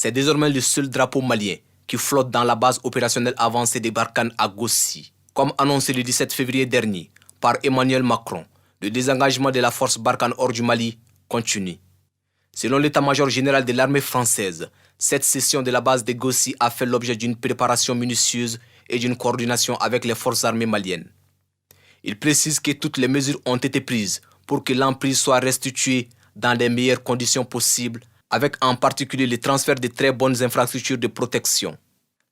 C'est désormais le seul drapeau malien qui flotte dans la base opérationnelle avancée de Barkhane à Gossi. Comme annoncé le 17 février dernier par Emmanuel Macron, le désengagement de la force Barkhane hors du Mali continue. Selon l'état-major général de l'armée française, cette cession de la base de Gossi a fait l'objet d'une préparation minutieuse et d'une coordination avec les forces armées maliennes. Il précise que toutes les mesures ont été prises pour que l'emprise soit restituée dans les meilleures conditions possibles, avec en particulier le transfert de très bonnes infrastructures de protection.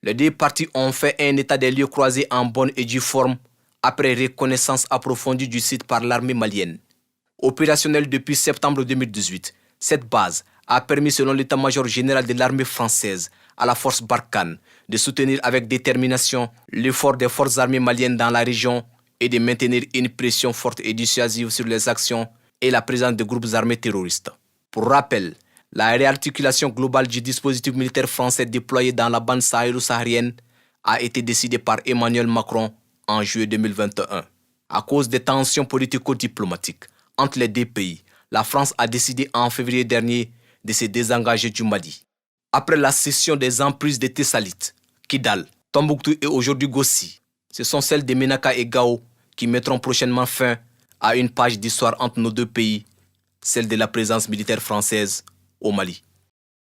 Les deux parties ont fait un état des lieux croisés en bonne et due forme après reconnaissance approfondie du site par l'armée malienne. Opérationnelle depuis septembre 2018, cette base a permis, selon l'état-major général de l'armée française, à la force Barkhane de soutenir avec détermination l'effort des forces armées maliennes dans la région et de maintenir une pression forte et dissuasive sur les actions et la présence de groupes armés terroristes. Pour rappel, la réarticulation globale du dispositif militaire français déployé dans la bande sahélo-saharienne a été décidée par Emmanuel Macron en juillet 2021. À cause des tensions politico-diplomatiques entre les deux pays, la France a décidé en février dernier de se désengager du Mali. Après la cession des emprises de Tessalit, Kidal, Tombouctou et aujourd'hui Gossi, ce sont celles de Menaka et Gao qui mettront prochainement fin à une page d'histoire entre nos deux pays, celle de la présence militaire française au Mali.